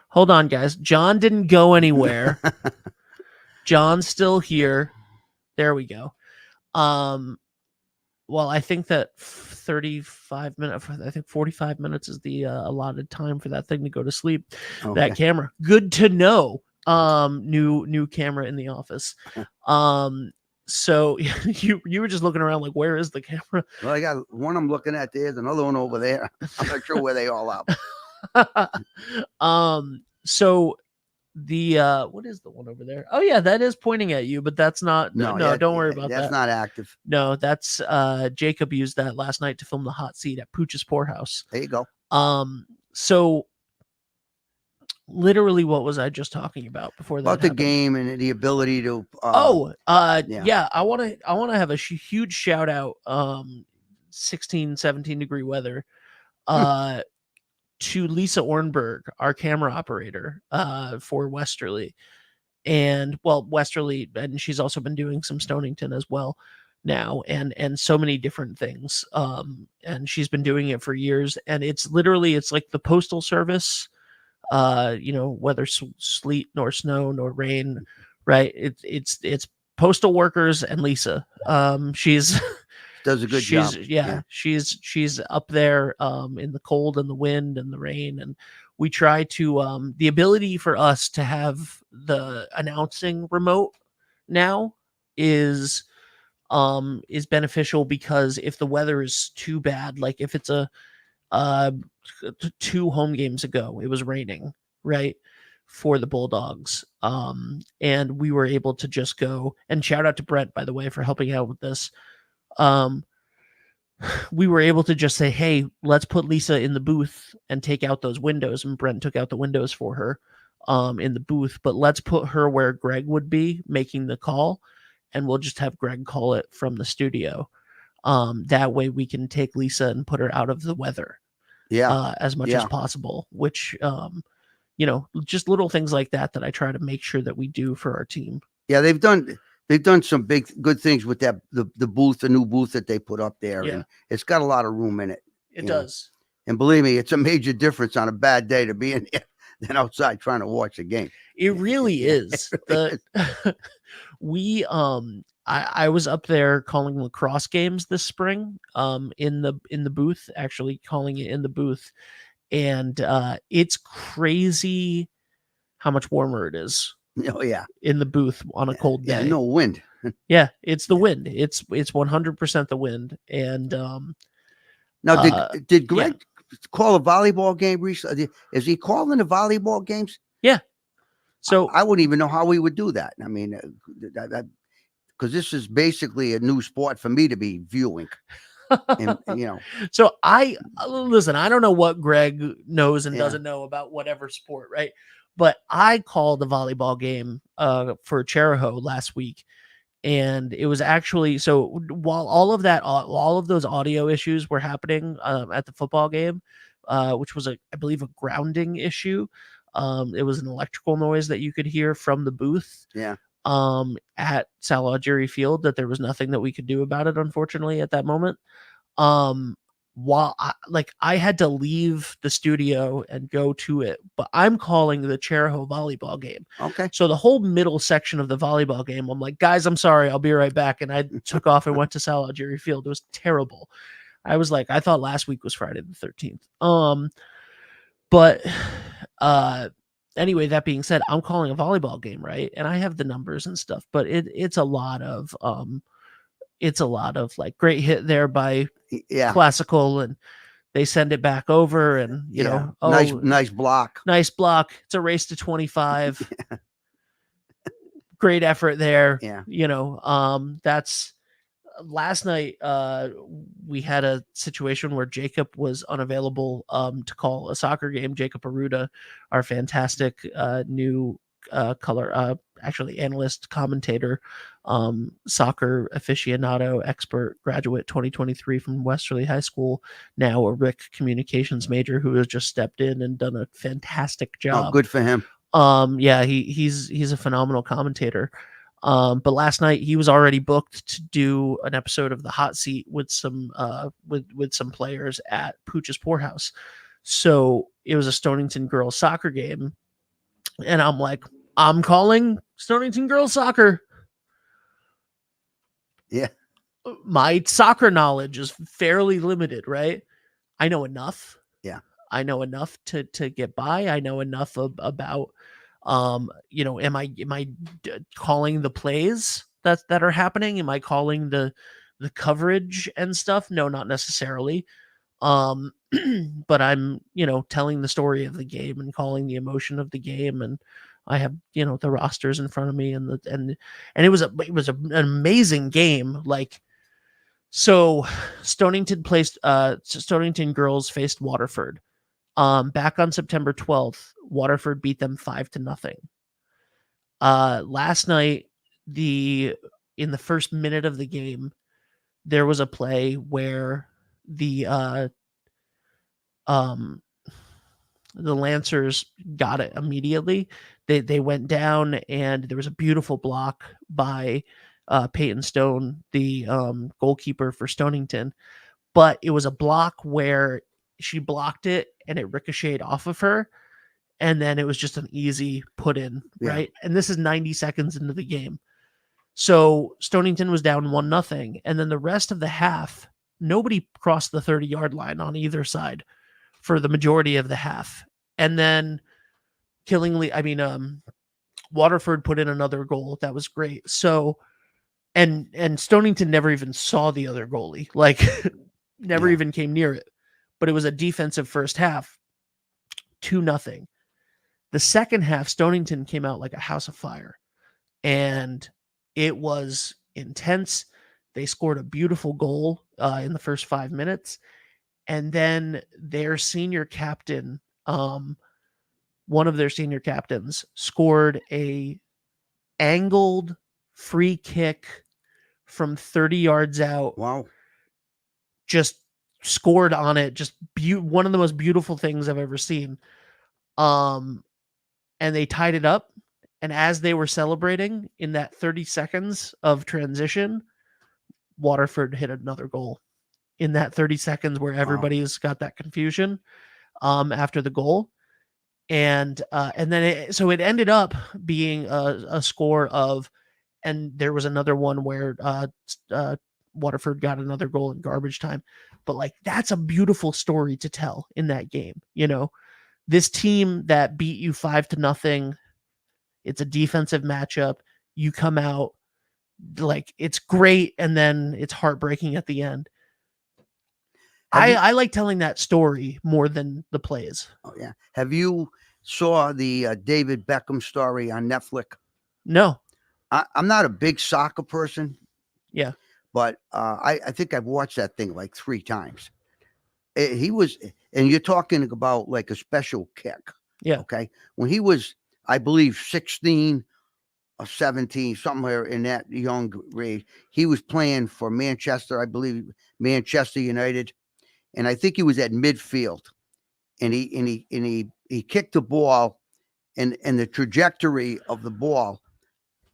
Hold on, guys. John didn't go anywhere. John's still here. There we go. Well, I think that 35 minutes, I think 45 minutes is the allotted time for that thing to go to sleep. Okay. That camera. Good to know. New camera in the office. So you were just looking around like, where is the camera? Well, I got one I'm looking at. There's another one over there. I'm not sure where they all are. So the what is the one over there? Oh yeah, that is pointing at you, but that's not no, don't worry about that. That's not active. No, that's Jacob used that last night to film the hot seat at Pooch's Poorhouse. There you go. So literally, what was I just talking about before that? About the game and the ability to yeah, I want to have a huge shout out 16, 17 degree weather to Lisa Ornberg, our camera operator for Westerly. And Westerly, and she's also been doing some Stonington as well now, and so many different things. And she's been doing it for years, and it's like the Postal Service, whether sleet nor snow nor rain, right? It's postal workers and Lisa. She's does a good job. Yeah, she's up there in the cold and the wind and the rain, and we try to the ability for us to have the announcing remote now is beneficial, because if the weather is too bad, like if it's a 2 home games ago it was raining, right, for the Bulldogs, and we were able to just go, and shout out to Brent, by the way, for helping out with this. We were able to just say, hey, let's put Lisa in the booth and take out those windows, and Brent took out the windows for her in the booth, but let's put her where Greg would be making the call, and we'll just have Greg call it from the studio. That way we can take Lisa and put her out of the weather as much as possible, which just little things like that I try to make sure that we do for our team. Yeah, they've done they've done some good things with that the booth, the new booth that they put up there, Yeah. and it's got a lot of room in it. It you know. does. And believe me, it's a major difference on a bad day to be in there than outside trying to watch the game. It really Yeah, is. it really The we I was up there calling lacrosse games this spring in the booth, actually calling it in the booth, and it's crazy how much warmer it is Oh yeah, in the booth on a cold yeah. day. No wind. Yeah, it's the wind. It's 100% the wind. And Now, did yeah. Greg call a volleyball game recently? Is he calling the volleyball games? Yeah. So I wouldn't even know how we would do that. I mean, because this is basically a new sport for me to be viewing. And so I listen, I don't know what Greg knows and Yeah. doesn't know about whatever sport, right? But I called the volleyball game for Cheraho last week, and it was actually, so while all of those audio issues were happening at the football game, which was I believe a grounding issue. It was an electrical noise that you could hear from the booth. Yeah. At Salagiri Field, that there was nothing that we could do about it, unfortunately, at that moment. While I had to leave the studio and go to it, but I'm calling the Cheraho volleyball game. Okay. So the whole middle section of the volleyball game, I'm like, guys, I'm sorry, I'll be right back. And I took off and went to Salagiri Field. It was terrible. I was like, I thought last week was Friday the 13th. But anyway, that being said, I'm calling a volleyball game, right? And I have the numbers and stuff, but it's a lot of like great hit there by Classical, and they send it back over, and you know, nice block. Nice block. It's a race to 25. Great effort there. Yeah. You know, that's last night we had a situation where Jacob was unavailable to call a soccer game. Jacob Aruda, our fantastic new color actually analyst, commentator, soccer aficionado, expert, graduate 2023 from Westerly High School, now a RIC communications major, who has just stepped in and done a fantastic job. Oh, good for him. Yeah, he's a phenomenal commentator. But last night he was already booked to do an episode of The Hot Seat with some with some players at Pooch's Poorhouse. So it was a Stonington girls soccer game, and I'm like, I'm calling Stonington girls soccer. Yeah. My soccer knowledge is fairly limited, right? I know enough. Yeah. I know enough to get by. I know enough about you know, am I calling the plays that are happening? Am I calling the coverage and stuff? No, not necessarily. But I'm, you know, telling the story of the game and calling the emotion of the game, and I have, you know, the rosters in front of me, and it was an amazing game. Like, so Stonington girls faced Waterford. Back on September 12th, Waterford beat them 5-0. Last night, in the first minute of the game, there was a play where the Lancers got it immediately. They went down, and there was a beautiful block by Peyton Stone, the goalkeeper for Stonington. But it was a block where she blocked it and it ricocheted off of her, and then it was just an easy put in, right? And this is 90 seconds into the game. So Stonington was down 1-0, and then the rest of the half, nobody crossed the 30-yard line on either side for the majority of the half. And then Waterford put in another goal. That was great. So, and Stonington never even saw the other goalie, like never even came near it. But it was a defensive first half, 2-0. The second half, Stonington came out like a house of fire, and it was intense. They scored a beautiful goal in the first 5 minutes, and then their senior captain, one of their senior captains, scored a angled free kick from 30 yards out. Wow. Just scored on it. Just one of the most beautiful things I've ever seen. And they tied it up, And as they were celebrating in that 30 seconds of transition, Waterford hit another goal in that 30 seconds where everybody's got that confusion after the goal. And then so it ended up being a score of, and there was another one where Waterford got another goal in garbage time. But like, that's a beautiful story to tell in that game. You know, this team that beat you 5-0, it's a defensive matchup. You come out like it's great, and then it's heartbreaking at the end. I like telling that story more than the plays. Oh yeah. Have you saw the David Beckham story on Netflix? No. I'm not a big soccer person. Yeah. But I think I've watched that thing like 3 times. He was, and you're talking about like a special kick. Yeah. Okay. When he was, I believe, 16 or 17, somewhere in that young age, he was playing for Manchester, I believe, Manchester United. And I think he was at midfield. And he kicked the ball, and the trajectory of the ball,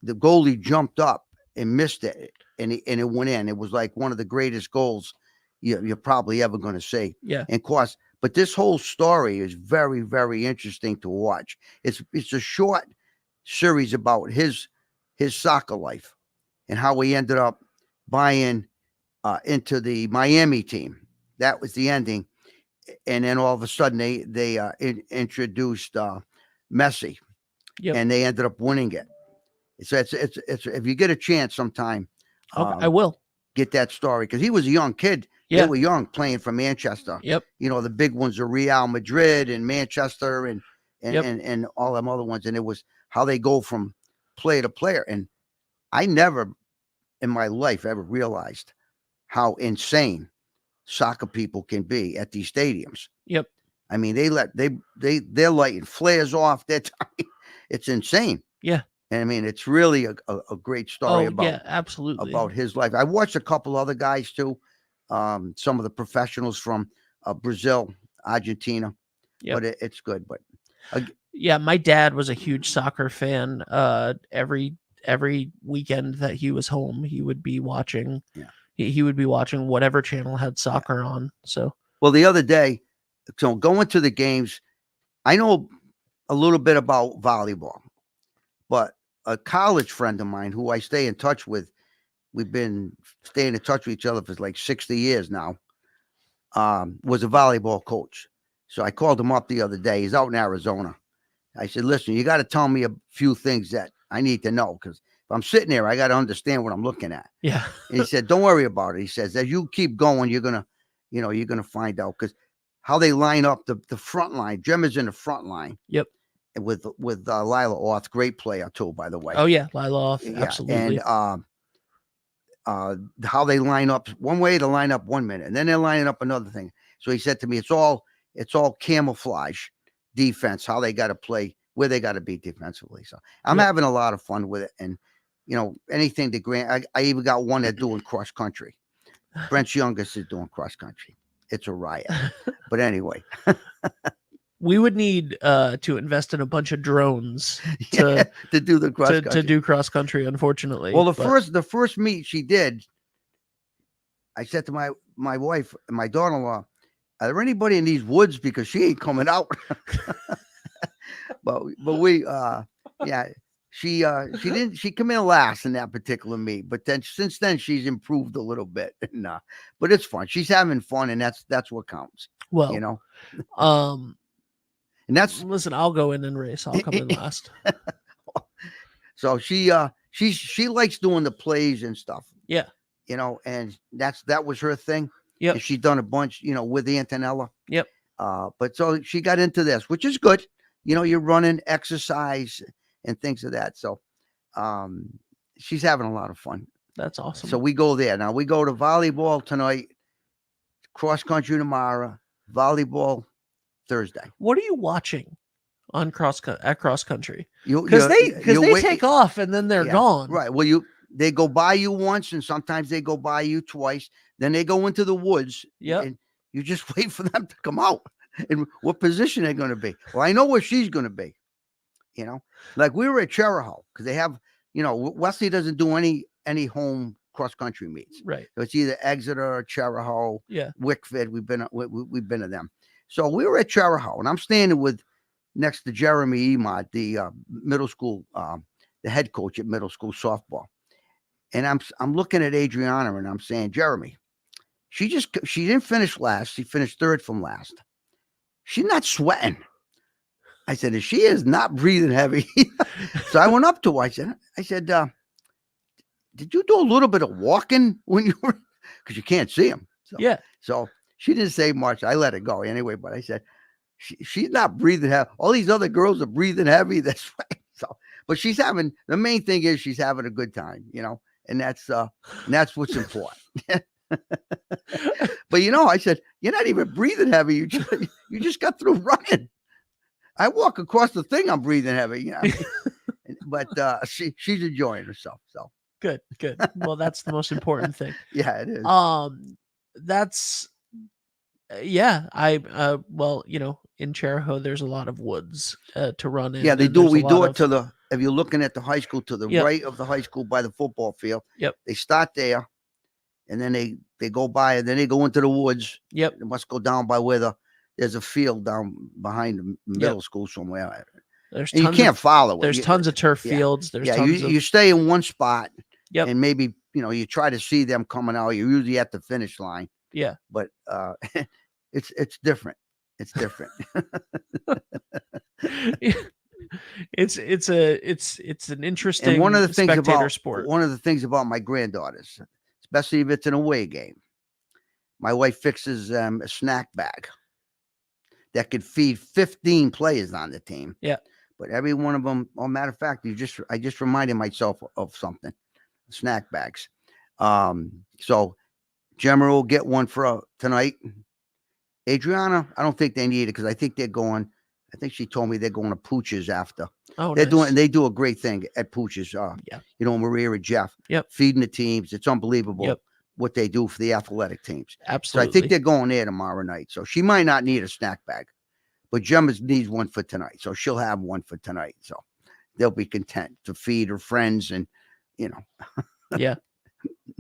the goalie jumped up and missed it, and it went in. It was like one of the greatest goals you're probably ever going to see. Yeah. And of course, but this whole story is very, very interesting to watch. It's a short series about his soccer life and how he ended up buying into the Miami team. That was the ending. And then all of a sudden they introduced Messi, Yep. and they ended up winning it. So it's if you get a chance sometime, Okay, I will get that story, because he was a young kid. Yeah. They were young playing for Manchester. Yep. You know, the big ones are Real Madrid and Manchester and Yep. and all them other ones. And it was how they go from player to player. And I never in my life ever realized how insane soccer people can be at these stadiums. Yep. I mean, they're lighting flares off. It's insane. Yeah. And I mean, it's really a great story about absolutely about his life. I watched a couple other guys too, some of the professionals from Brazil, Argentina. Yep. But it's good. But yeah, my dad was a huge soccer fan. Every weekend that he was home, he would be watching. Yeah. He would be watching whatever channel had soccer on. So well, the other day, so going to the games, I know a little bit about volleyball, but a college friend of mine who I stay in touch with, we've been staying in touch with each other for like 60 years now, was a volleyball coach. So I called him up the other day. He's out in Arizona. I said, listen, you got to tell me a few things that I need to know, because if I'm sitting there, I got to understand what I'm looking at. Yeah. And he said, don't worry about it. He says, as you keep going, you're going to find out, because how they line up the front line. Gemma's in the front line. Yep. With Lila Orth, great player too, by the way. Oh yeah, Lila Orth, absolutely. And how they line up, one way to line up 1 minute, and then they're lining up another thing. So he said to me, it's all camouflage defense, how they got to play, where they got to be defensively. So I'm having a lot of fun with it. And, anything to grant, I even got one that's doing cross country. Brent's youngest is doing cross country. It's a riot. But anyway. We would need to invest in a bunch of drones to do the cross country. To do cross country, unfortunately. Well, the first meet she did, I said to my wife and my daughter-in-law, are there anybody in these woods, because she ain't coming out? but we she came in last in that particular meet, but then since then she's improved a little bit. And but it's fun. She's having fun, and that's what counts. Well, and that's, listen, I'll go in and race. I'll come in last. So she likes doing the plays and stuff. Yeah. And that was her thing. Yeah. And she's done a bunch, with Antonella. Yep. But so she got into this, which is good. You're running, exercise, and things of that. So she's having a lot of fun. That's awesome. So we go there. Now we go to volleyball tonight, cross country tomorrow, volleyball Thursday. What are you watching on cross country? Because they take off and then they're gone. Right. Well, they go by you once, and sometimes they go by you twice. Then they go into the woods. Yeah. And you just wait for them to come out. And what position they're going to be. Well, I know where she's going to be. You know, like we were at Cheraho because they have, Wesley doesn't do any home cross country meets. Right. So it's either Exeter, Cheraho, Yeah. Wickford. We've been to them. So we were at Cheraho, and I'm standing next to Jeremy Emott, the middle school, the head coach at middle school softball, and I'm looking at Adriana, and I'm saying, Jeremy, she didn't finish last. She finished third from last. She's not sweating. I said, she is not breathing heavy. So I went up to her. I said, did you do a little bit of walking when you were, because you can't see him. So, Yeah. So she didn't say much. I let it go anyway, but I said, she's not breathing heavy. All these other girls are breathing heavy. That's right. So, but the main thing is she's having a good time, and that's what's important. But I said, you're not even breathing heavy. You just got through running. I walk across the thing, I'm breathing heavy, but she's enjoying herself. So good. Well, that's the most important thing. Yeah, it is. That's well, in Cheraho there's a lot of woods to run in. Yeah, they do. We do it if you're looking at the high school, to the right of the high school by the football field. Yep. They start there, and then they go by, and then they go into the woods. Yep. They must go down by where there's a field down behind the middle school somewhere. You can't follow it. There's tons of turf fields. There's tons you stay in one spot. Yep. And maybe you try to see them coming out. You're usually at the finish line. Yeah. But it's different. It's different. It's an interesting and one of the things spectator sport. One of the things about my granddaughters, especially if it's an away game, my wife fixes a snack bag that could feed 15 players on the team. Yeah. But every one of them, matter of fact, I just reminded myself of something. Snack bags. So Gemma will get one for tonight. Adriana, I don't think they need it because I think she told me they're going to Pooch's after. Oh, they do a great thing at Pooch's. Yeah. Maria and Jeff. Yep. Feeding the teams. It's unbelievable what they do for the athletic teams. Absolutely. So I think they're going there tomorrow night. So she might not need a snack bag, but Gemma needs one for tonight. So she'll have one for tonight. So they'll be content to feed her friends and, Yeah.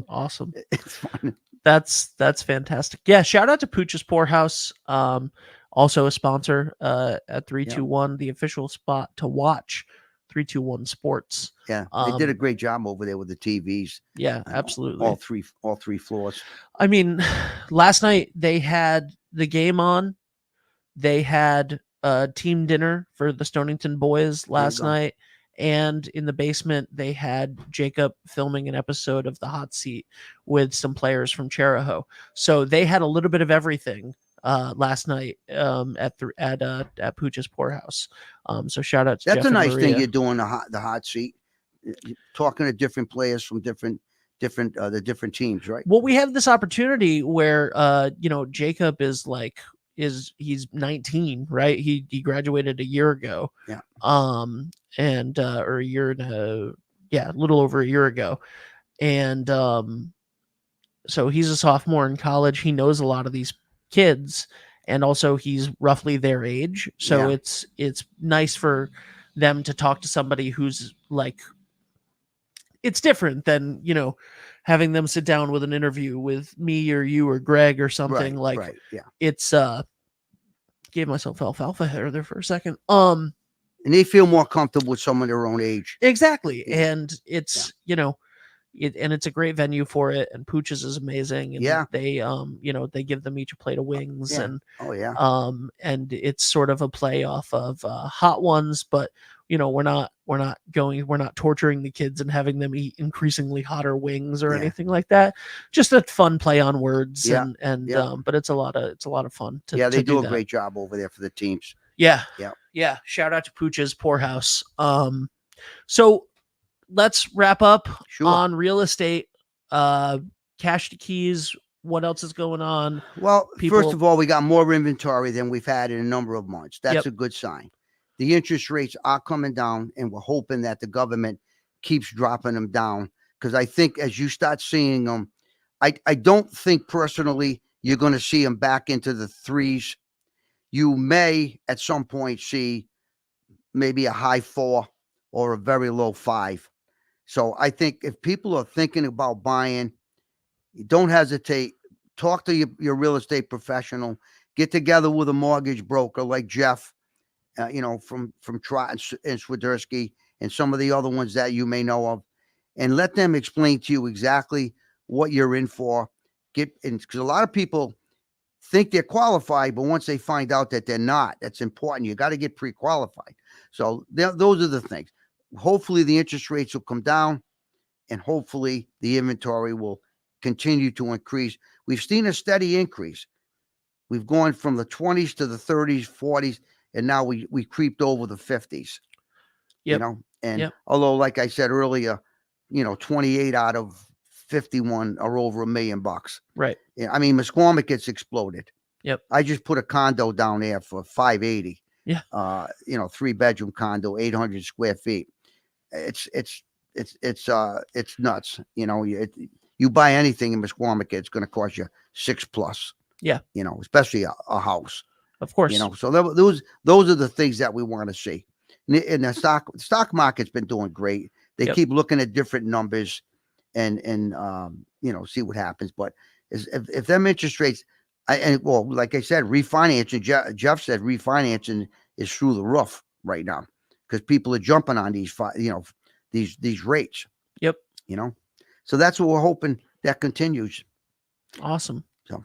Awesome. It's fun. That's fantastic. Yeah. Shout out to Pooch's Poorhouse. Also a sponsor at 321, the official spot to watch 321 sports. Yeah. They did a great job over there with the TVs. Yeah, absolutely. All three floors. I mean, last night they had the game on. They had a team dinner for the Stonington boys last night. And in the basement, they had Jacob filming an episode of The Hot Seat with some players from Cheraho. So they had a little bit of everything last night at Pooch's Poorhouse. So shout out to That's Jeff a nice and thing Maria. you're doing, the hot seat, talking to different players from different teams, right? Well, we have this opportunity where Jacob is he's 19, right? He graduated a year ago. Yeah. And or a year and a little over a year ago. And so he's a sophomore in college. He knows a lot of these kids, and also he's roughly their age. So it's nice for them to talk to somebody who's it's different than, having them sit down with an interview with me or you or Greg or something. Right. Yeah. It's gave myself alfalfa hair there for a second. And they feel more comfortable with someone their own age. Exactly. Yeah. And it's, and it's a great venue for it. And Pooch's is amazing. And they, they give them each a plate of wings and, and it's sort of a play off of Hot Ones, but we're not torturing the kids and having them eat increasingly hotter wings or anything like that. Just a fun play on words. But it's a lot of fun they do a great job over there for the teams. Yeah. Shout out to Pooch's Poorhouse. So let's wrap up on real estate. Cash to keys. What else is going on? Well, first of all, we got more inventory than we've had in a number of months. That's a good sign. The interest rates are coming down, and we're hoping that the government keeps dropping them down. Because I think as you start seeing them, I don't think personally you're going to see them back into the threes. You may at some point see maybe a high 4 or a very low 5. So I think if people are thinking about buying, don't hesitate. Talk to your real estate professional. Get together with a mortgage broker like Jeff, from Trot and Swiderski and some of the other ones that you may know of, and let them explain to you exactly what you're in for. Because a lot of people think they're qualified, but once they find out that they're not, that's important. You got to get pre-qualified. So those are the things. Hopefully the interest rates will come down, and hopefully the inventory will continue to increase. We've seen a steady increase. We've gone from the 20s to the 30s, 40s, and now we creeped over the 50s. Yep. And although, like I said earlier, 28 out of 51 are over $1 million. Right. Yeah, I mean, Musqueamick gets exploded. Yep. I just put a condo down there for $580. Yeah. 3-bedroom condo, 800 square feet. It's nuts. You buy anything in Musqueamick, it's going to cost you $6+. Yeah. Especially a house. Of course. So those are the things that we want to see. And the stock market's been doing great. They keep looking at different numbers and see what happens. But if them interest rates, like I said, refinancing. Jeff said refinancing is through the roof right now because people are jumping on these rates. Yep. So that's what we're hoping that continues. Awesome. So.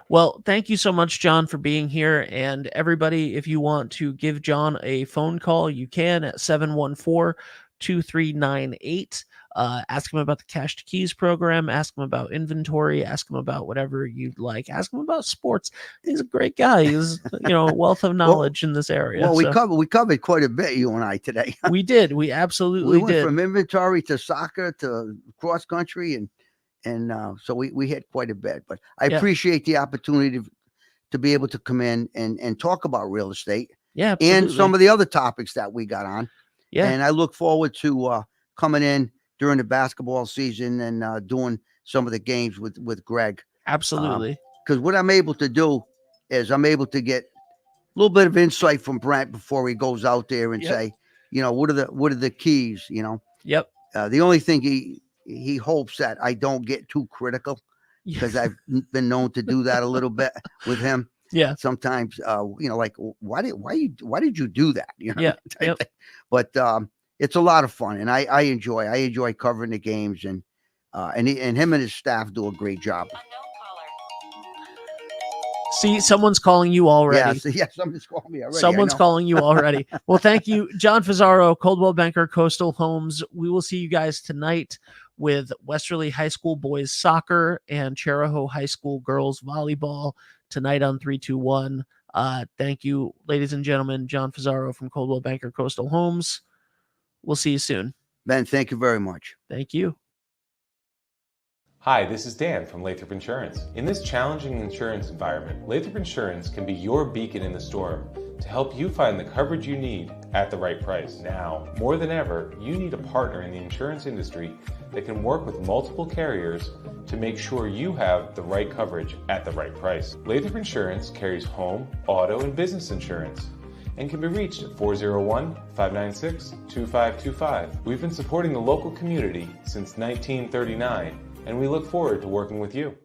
Well, thank you so much, John, for being here. And everybody, if you want to give John a phone call, you can at 714-2398. Ask him about the Cash to Keys program. Ask him about inventory. Ask him about whatever you'd like. Ask him about sports. He's a great guy. He's a wealth of knowledge in this area. Well, we covered quite a bit, you and I, today. We did. We absolutely did. We went from inventory to soccer to cross country, and so we hit quite a bit. But I appreciate the opportunity to be able to come in and talk about real estate. Yeah, absolutely. And some of the other topics that we got on. Yeah. And I look forward to coming in during the basketball season and doing some of the games with Greg. Absolutely. Because what I'm able to do is I'm able to get a little bit of insight from Brent before he goes out there and say, what are the keys, Yep. The only thing he hopes that I don't get too critical, because I've been known to do that a little bit with him. Yeah. Sometimes, like, why did you do that? Yeah. Yep. But it's a lot of fun, and I enjoy covering the games, and him and his staff do a great job. See, someone's calling you already. Yeah, someone's calling me already. Someone's calling you already. Well, thank you, John Fusaro, Coldwell Banker, Coastal Homes. We will see you guys tonight with Westerly High School boys soccer and Charahoe High School girls volleyball tonight on 321. Thank you, ladies and gentlemen. John Fusaro from Coldwell Banker, Coastal Homes. We'll see you soon. Ben, thank you very much. Thank you. Hi, this is Dan from Lathrop Insurance. In this challenging insurance environment, Lathrop Insurance can be your beacon in the storm to help you find the coverage you need at the right price. Now, more than ever, you need a partner in the insurance industry that can work with multiple carriers to make sure you have the right coverage at the right price. Lathrop Insurance carries home, auto, and business insurance and can be reached at 401-596-2525. We've been supporting the local community since 1939, and we look forward to working with you.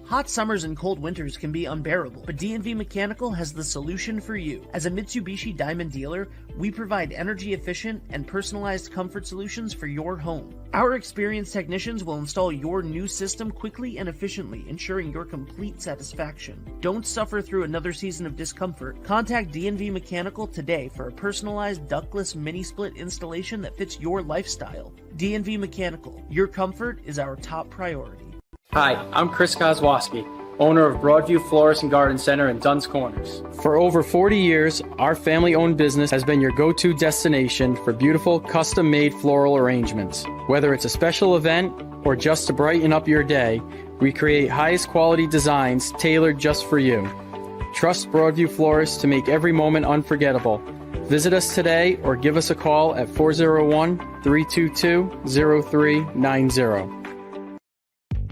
Hot summers and cold winters can be unbearable, but D&V Mechanical has the solution for you. As a Mitsubishi Diamond dealer, we provide energy-efficient and personalized comfort solutions for your home. Our experienced technicians will install your new system quickly and efficiently, ensuring your complete satisfaction. Don't suffer through another season of discomfort. Contact D&V Mechanical today for a personalized ductless mini-split installation that fits your lifestyle. D&V Mechanical, your comfort is our top priority. Hi, I'm Chris Kozłowski, owner of Broadview Florist and Garden Center in Dunn's Corners. For over 40 years, our family-owned business has been your go-to destination for beautiful, custom-made floral arrangements. Whether it's a special event or just to brighten up your day, we create highest quality designs tailored just for you. Trust Broadview Florists to make every moment unforgettable. Visit us today or give us a call at 401-322-0390.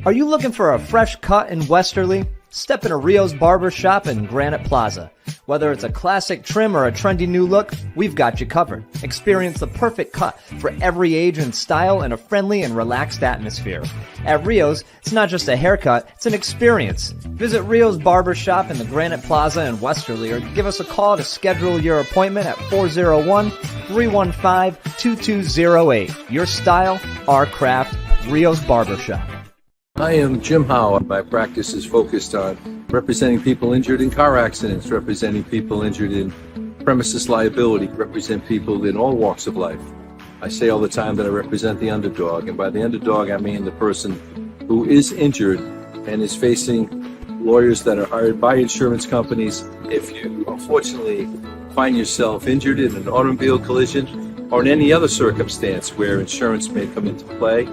Are you looking for a fresh cut in Westerly? Step into Rio's Barber Shop in Granite Plaza. Whether it's a classic trim or a trendy new look, we've got you covered. Experience the perfect cut for every age and style in a friendly and relaxed atmosphere. At Rio's, it's not just a haircut, it's an experience. Visit Rio's Barber Shop in the Granite Plaza in Westerly or give us a call to schedule your appointment at 401-315-2208. Your style, our craft, Rio's Barber Shop. I am Jim Howe. My practice is focused on representing people injured in car accidents, representing people injured in premises liability, represent people in all walks of life. I say all the time that I represent the underdog, and by the underdog I mean the person who is injured and is facing lawyers that are hired by insurance companies. If you unfortunately find yourself injured in an automobile collision or in any other circumstance where insurance may come into play,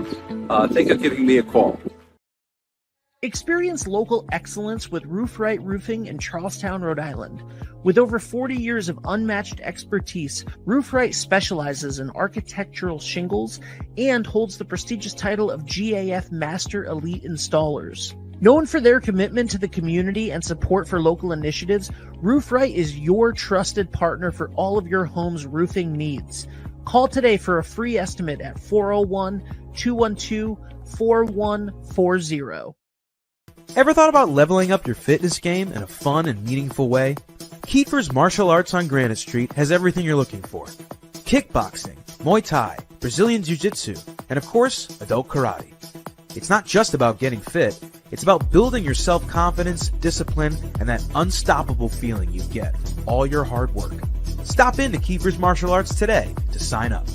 think of giving me a call. Experience local excellence with Roof Right Roofing in Charlestown, Rhode Island. With over 40 years of unmatched expertise, Roof Right specializes in architectural shingles and holds the prestigious title of GAF Master Elite Installers. Known for their commitment to the community and support for local initiatives, Roof Right is your trusted partner for all of your home's roofing needs. Call today for a free estimate at 401-212-4140. Ever thought about leveling up your fitness game in a fun and meaningful way? Kiefer's Martial Arts on Granite Street has everything you're looking for. Kickboxing, Muay Thai, Brazilian Jiu-Jitsu, and of course, adult karate. It's not just about getting fit, it's about building your self-confidence, discipline, and that unstoppable feeling you get from all your hard work. Stop into Kiefer's Martial Arts today to sign up.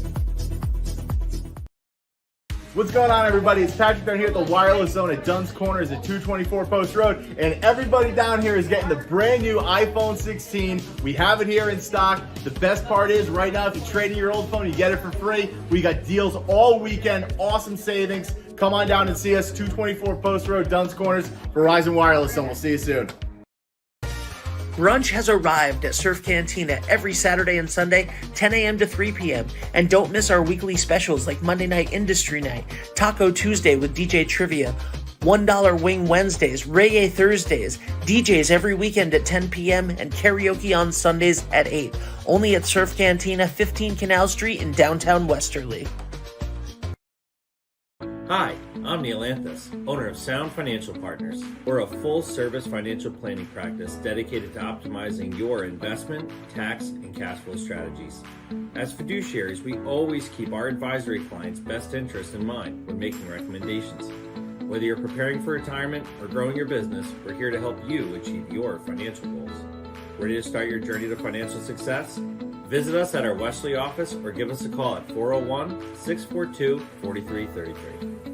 What's going on, everybody? It's Patrick down here at the Wireless Zone at Dunn's Corners at 224 Post Road, and everybody down here is getting the brand new iPhone 16. We have it here in stock. The best part is right now, if you trade in your old phone, you get it for free. We got deals all weekend, awesome savings. Come on down and see us, 224 Post Road, Dunn's Corners, Verizon Wireless Zone. We'll see you soon. Brunch has arrived at Surf Cantina every Saturday and Sunday, 10 a.m. to 3 p.m. And don't miss our weekly specials like Monday Night Industry Night, Taco Tuesday with DJ Trivia, $1 Wing Wednesdays, Reggae Thursdays, DJs every weekend at 10 p.m. and karaoke on Sundays at 8. Only at Surf Cantina, 15 Canal Street in downtown Westerly. Hi, I'm Neil Anthus, owner of Sound Financial Partners. We're a full-service financial planning practice dedicated to optimizing your investment, tax, and cash flow strategies. As fiduciaries, we always keep our advisory clients' best interests in mind when making recommendations. Whether you're preparing for retirement or growing your business, we're here to help you achieve your financial goals. Ready to start your journey to financial success? Visit us at our Westerly office or give us a call at 401-642-4333.